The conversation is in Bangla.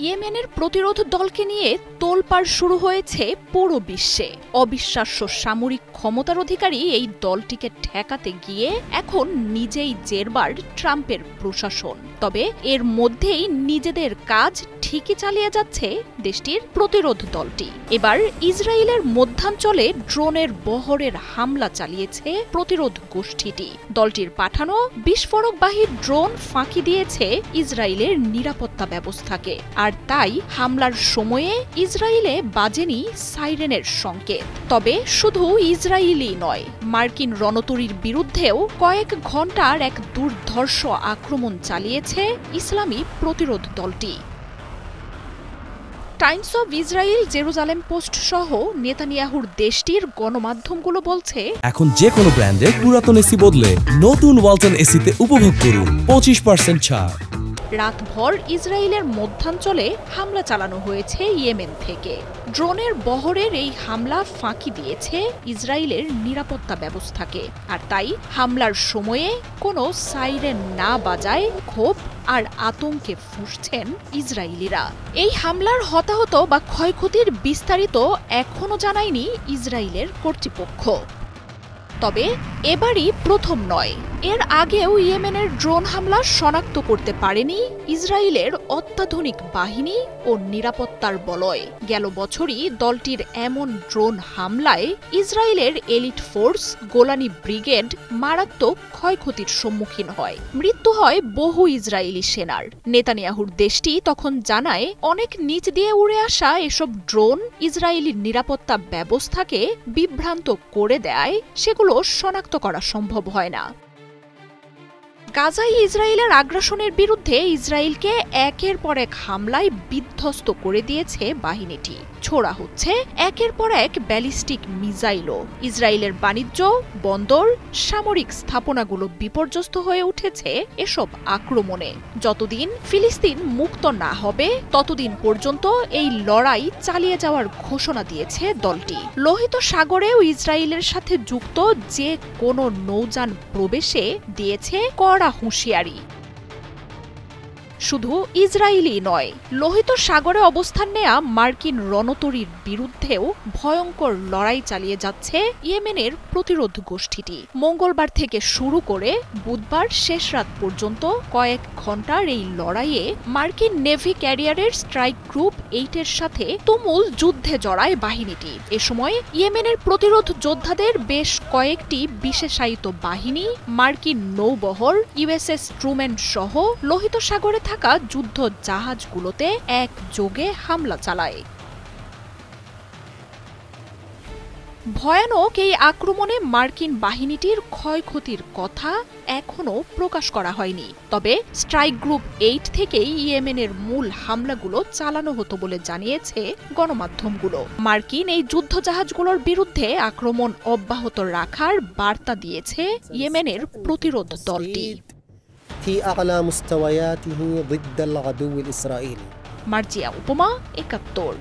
ইয়েমেনের প্রতিরোধ দলকে নিয়ে তোলপাড় শুরু হয়েছে পুরো বিশ্বে। অবিশ্বাস্য সামরিক ক্ষমতার অধিকারী এই দলটিকে ঠেকাতে গিয়ে এখন নিজেই জেরবার ট্রাম্পের প্রশাসন। তবে এর মধ্যেই নিজেদের কাজ ঠিকই চালিয়ে যাচ্ছে দেশটির প্রতিরোধ দলটি। এবার ইসরায়েলের মধ্যাঞ্চলে ড্রোনের বহরের হামলা চালিয়েছে প্রতিরোধ গোষ্ঠীটি। দলটির পাঠানো বিস্ফোরকবাহী ড্রোন ফাঁকি দিয়েছে ইসরায়েলের নিরাপত্তা ব্যবস্থাকে। আর তাই হামলার সময়ে ইসরায়েলে বাজেনি সাইরেনের সংকেত। তবে শুধু ইসরায়েলই নয়, মার্কিন রণতরীর বিরুদ্ধেও কয়েক ঘণ্টার এক দুর্ধর্ষ আক্রমণ চালিয়েছে ইসলামী প্রতিরোধ দলটি। Times of Israel, Jerusalem post সহ নেতানিয়াহুর দেশটির গণমাধ্যমগুলো বলছে, এখন যে কোনো ব্র্যান্ডের পুরাতন এসি বদলে নতুন ওয়ালটন এসিতে উপভোগ করুন 25% ছাড়। রাতভর ইসরায়েলের মধ্যাঞ্চলে হামলা চালানো হয়েছে ইয়েমেন থেকে। ড্রোনের বহরের এই হামলা ফাঁকি দিয়েছে ইসরায়েলের নিরাপত্তা ব্যবস্থাকে। আর তাই হামলার সময়ে কোনো সাইরেন না বাজায় ক্ষোভ আর আতঙ্কে ফুঁসছেন ইসরায়েলিরা। এই হামলার হতাহত বা ক্ষয়ক্ষতির বিস্তারিত এখনও জানায়নি ইসরায়েলের কর্তৃপক্ষ। তবে এবারই প্রথম নয়, এর আগেও ইয়েমেনের ড্রোন হামলা শনাক্ত করতে পারেনি ইসরায়েলের অত্যাধুনিক বাহিনী ও নিরাপত্তার বলয়। গেল বছরই দলটির এমন ড্রোন হামলায় ইসরায়েলের এলিট ফোর্স গোলানি ব্রিগেড মারাত্মক ক্ষয়ক্ষতির সম্মুখীন হয়। মৃত্যু হয় বহু ইসরায়েলি সেনার। নেতানিয়াহুর দেশটি তখন জানায়, অনেক নিচ দিয়ে উড়ে আসা এসব ড্রোন ইসরায়েলি নিরাপত্তা ব্যবস্থাকে বিভ্রান্ত করে দেয়, সেগুলো শনাক্ত করা সম্ভব হয় না। গাজায় ইসরায়েলের আগ্রাসনের বিরুদ্ধে ইসরায়েলকে একের পর এক হামলায় বিধ্বস্ত করে দিয়েছে বাহিনীটি। ছোড়া হচ্ছে একের পর এক ব্যালিস্টিক মিসাইলও। ইসরায়েলের বাণিজ্য, বন্দর, সামরিক স্থাপনাগুলো বিপর্যস্ত হয়ে উঠেছে এসব আক্রমণে। যতদিন ফিলিস্তিন মুক্ত না হবে ততদিন পর্যন্ত এই লড়াই চালিয়ে যাওয়ার ঘোষণা দিয়েছে দলটি। লোহিত সাগরেও ইসরায়েলের সাথে যুক্ত যে কোনো নৌযান প্রবেশে দিয়েছে কড়া হুঁশিয়ারি। শুধু ইসরায়েলই নয়, লোহিত সাগরে অবস্থান নেয়া মার্কিন রণতরীর বিরুদ্ধেও ভয়ঙ্কর লড়াই চালিয়ে যাচ্ছে ইয়েমেনের প্রতিরোধ গোষ্ঠীটি। মঙ্গলবার থেকে শুরু করে বুধবার শেষ রাত পর্যন্ত কয়েক ঘণ্টার এই লড়াইয়ে মার্কিন নেভি ক্যারিয়ারের স্ট্রাইক গ্রুপ 8-এর সাথে তুমুল যুদ্ধে জড়ায় বাহিনীটি। এ সময় ইয়েমেনের প্রতিরোধ যোদ্ধাদের বেশ কয়েকটি বিশেষায়িত বাহিনী, মার্কিন নৌবহর, ইউএসএস ট্রুম্যান সহ লোহিত সাগরে থাকা যুদ্ধ জাহাজগুলোতে একযোগে হামলা চালায়। ভয়ানক এই আক্রমণে মার্কিন বাহিনীটির ক্ষয়ক্ষতির কথা এখনও প্রকাশ করা হয়নি। তবে স্ট্রাইক গ্রুপ 8 থেকেই ইয়েমেনের মূল হামলাগুলো চালানো হতো বলে জানিয়েছে গণমাধ্যমগুলো। মার্কিন এই যুদ্ধ জাহাজগুলোর বিরুদ্ধে আক্রমণ অব্যাহত রাখার বার্তা দিয়েছে ইয়েমেনের প্রতিরোধ দলটি। في أعلى مستوياته ضد العدو الإسرائيلي। মার্জিয়া উপমা, ৭১।